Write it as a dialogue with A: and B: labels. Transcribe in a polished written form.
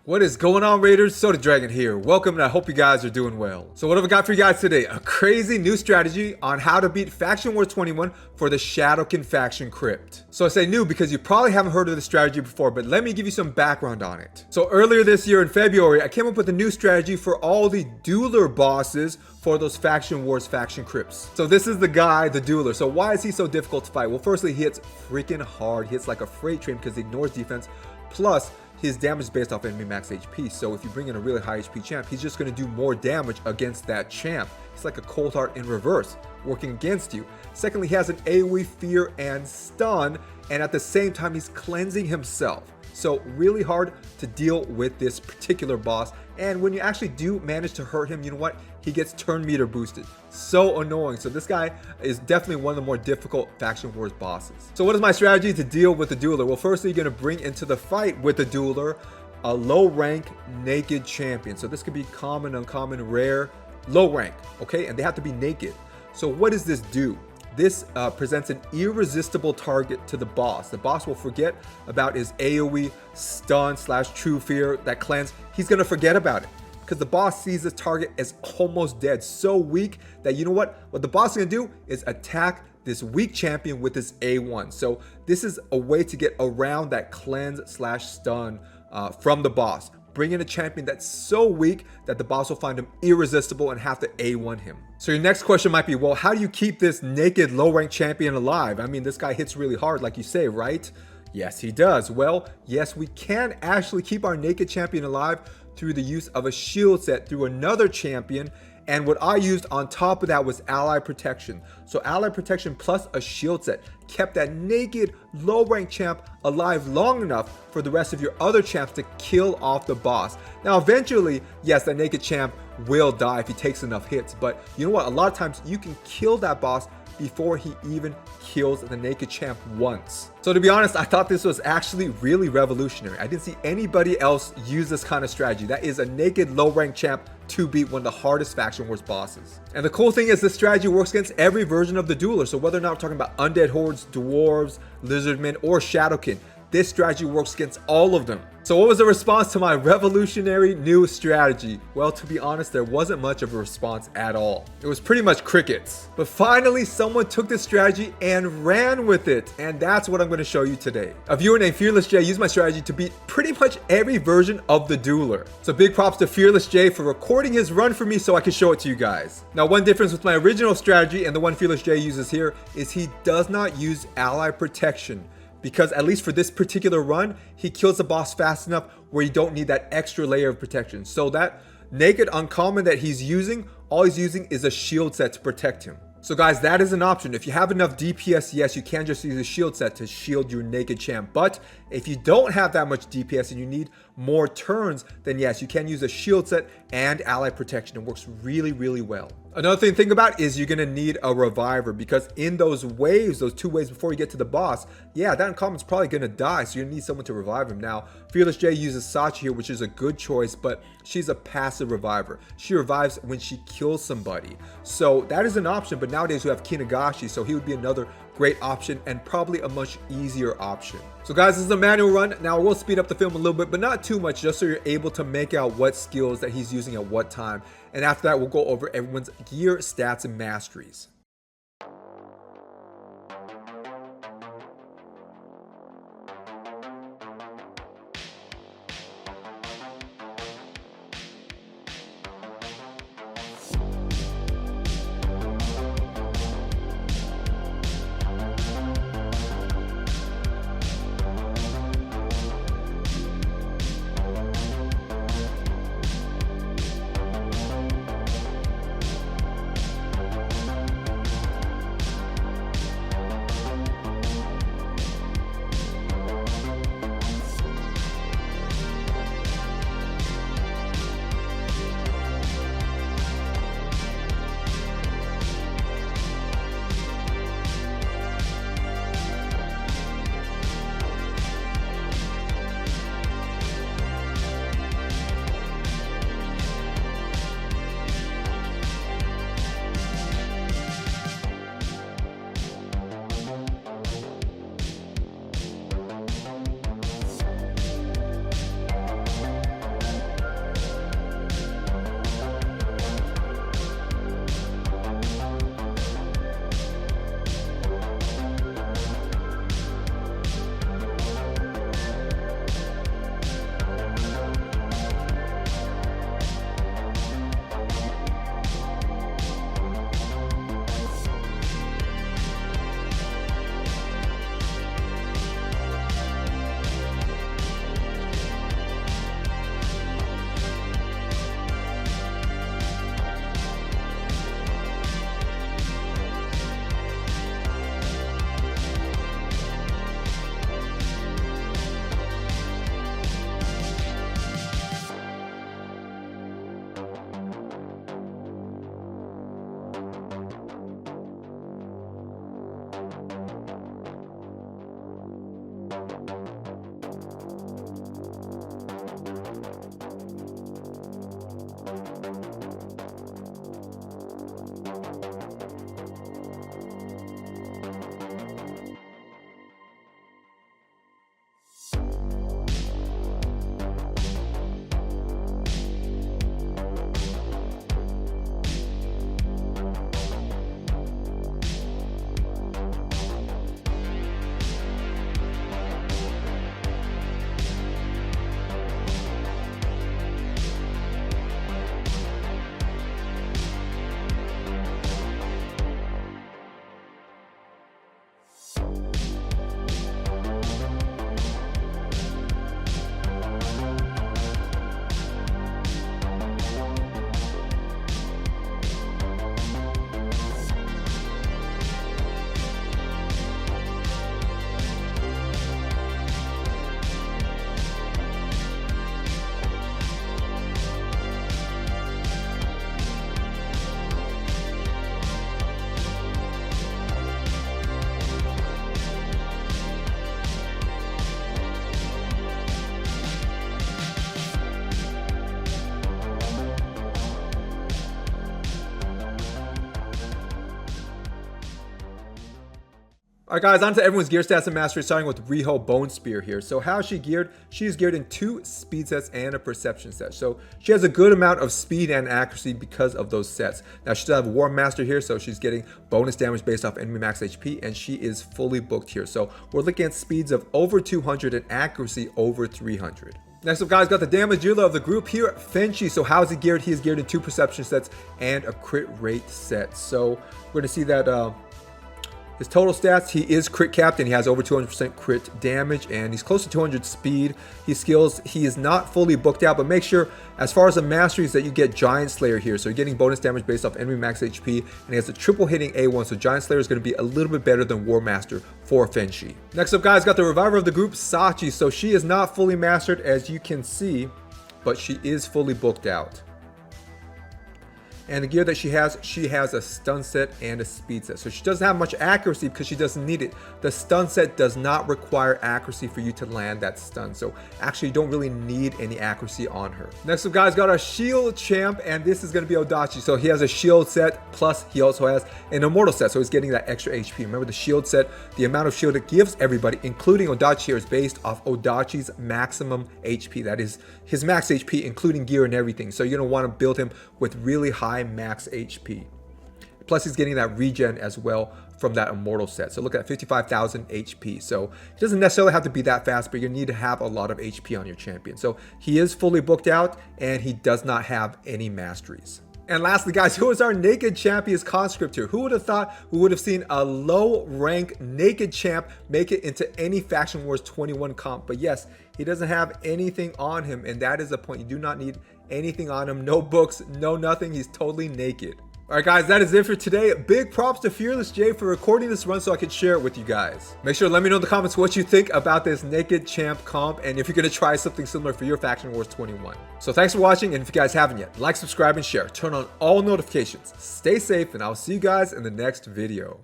A: What is going on, Raiders? Soda Dragon here. Welcome, and I hope you guys are doing well. So what have I got for you guys today? A crazy new strategy on how to beat Faction Wars 21 for the Shadowkin faction crypt. So I say new because you probably haven't heard of this strategy before, but let me give you some background on it. So earlier this year in February, I came up with a new strategy for all the Dueler bosses for those Faction Wars faction crypts. So this is the guy, the Dueler. So why is he so difficult to fight? Well, firstly, he hits freaking hard. He hits like a freight train because he ignores defense. Plus, his damage is based off enemy max HP, so if you bring in a really high HP champ, he's just going to do more damage against that champ. It's like a cold heart in reverse, working against you. Secondly, he has an AoE, fear, and stun, and at the same time, he's cleansing himself. So really hard to deal with this particular boss, and when you actually do manage to hurt him, you know what? He gets turn meter boosted. So annoying. So this guy is definitely one of the more difficult Faction Wars bosses. So what is my strategy to deal with the Dueler? Well, firstly, you're going to bring into the fight with the Dueler a low rank naked champion. So this could be common, uncommon, rare, low rank, okay? And they have to be naked. So what does this do? This presents an irresistible target to the boss. The boss will forget about his AoE, stun / true fear, that cleanse. He's going to forget about it because the boss sees this target as almost dead, so weak that you know what? What the boss is going to do is attack this weak champion with his A1. So this is a way to get around that cleanse / stun from the boss. Bring in a champion that's so weak that the boss will find him irresistible and have to A1 him. So your next question might be, well, how do you keep this naked low rank champion alive? I mean, this guy hits really hard, like you say, right? Yes, he does. Well, yes, we can actually keep our naked champion alive through the use of a shield set through another champion. And what I used on top of that was ally protection. So ally protection plus a shield set kept that naked low rank champ alive long enough for the rest of your other champs to kill off the boss. Now eventually, yes, that naked champ will die if he takes enough hits, but you know what? A lot of times you can kill that boss before he even kills the naked champ once. So to be honest, I thought this was actually really revolutionary. I didn't see anybody else use this kind of strategy. That is a naked low rank champ to beat one of the hardest Faction Wars bosses. And the cool thing is this strategy works against every version of the Dueler. So whether or not we're talking about undead hordes, dwarves, lizardmen, or shadowkin, this strategy works against all of them. So what was the response to my revolutionary new strategy? Well, to be honest, there wasn't much of a response at all. It was pretty much crickets. But finally, someone took this strategy and ran with it. And that's what I'm going to show you today. A viewer named Fearless J used my strategy to beat pretty much every version of the Dueler. So big props to Fearless J for recording his run for me so I can show it to you guys. Now, one difference with my original strategy and the one Fearless J uses here is he does not use ally protection. Because at least for this particular run, he kills the boss fast enough where you don't need that extra layer of protection. So that naked uncommon that he's using, all he's using is a shield set to protect him. So guys, that is an option. If you have enough DPS, yes, you can just use a shield set to shield your naked champ. But if you don't have that much DPS and you need more turns, then yes, you can use a shield set and ally protection. It works really, really well. Another thing to think about is you're going to need a reviver because in those waves, those 2 waves before you get to the boss, yeah, that uncommon's probably going to die. So you're going to need someone to revive him. Now, Fearless J uses Sachi here, which is a good choice, but she's a passive reviver. She revives when she kills somebody. So that is an option, but nowadays we have Kinagashi, so he would be another great option and probably a much easier option. So guys, this is a manual run. Now I will speed up the film a little bit, but not too much, just so you're able to make out what skills that he's using at what time. And after that, we'll go over everyone's gear, stats, and masteries. Alright guys, on to everyone's gear stats and mastery, starting with Riho Bone Spear here. So how is she geared? She is geared in 2 speed sets and a perception set. So she has a good amount of speed and accuracy because of those sets. Now she does have War Master here, so she's getting bonus damage based off enemy max HP, and she is fully booked here. So we're looking at speeds of over 200 and accuracy over 300. Next up guys, got the damage dealer of the group here, Fenshi. So how is he geared? He is geared in 2 perception sets and a crit rate set. So we're going to see that his total stats, he is crit capped and he has over 200% crit damage and he's close to 200 speed. His skills, he is not fully booked out, but make sure as far as the masteries that you get Giant Slayer here. So you're getting bonus damage based off enemy max HP, and he has a triple hitting A1. So Giant Slayer is going to be a little bit better than War Master for Fenshi. Next up guys, got the reviver of the group, Sachi. So she is not fully mastered as you can see, but she is fully booked out. And the gear that she has a stun set and a speed set. So she doesn't have much accuracy because she doesn't need it. The stun set does not require accuracy for you to land that stun. So actually you don't really need any accuracy on her. Next up guys, got our shield champ, and this is going to be Odachi. So he has a shield set, plus he also has an immortal set. So he's getting that extra HP. Remember the shield set, the amount of shield it gives everybody, including Odachi here, is based off Odachi's maximum HP. That is his max HP, including gear and everything. So you're going to want to build him with really high max HP. Plus he's getting that regen as well from that immortal set. So look at 55,000 HP. So it doesn't necessarily have to be that fast, but you need to have a lot of HP on your champion. So he is fully booked out and he does not have any masteries. And lastly guys, who is our naked champions conscript here? Who would have thought we would have seen a low rank naked champ make it into any Faction Wars 21 comp? But yes, he doesn't have anything on him, and that is the point. You do not need anything on him. No books, no nothing. He's totally naked. Alright guys, that is it for today. Big props to Fearless J for recording this run so I could share it with you guys. Make sure to let me know in the comments what you think about this naked champ comp, and if you're going to try something similar for your Faction Wars 21. So thanks for watching, and if you guys haven't yet, like, subscribe, and share. Turn on all notifications. Stay safe, and I'll see you guys in the next video.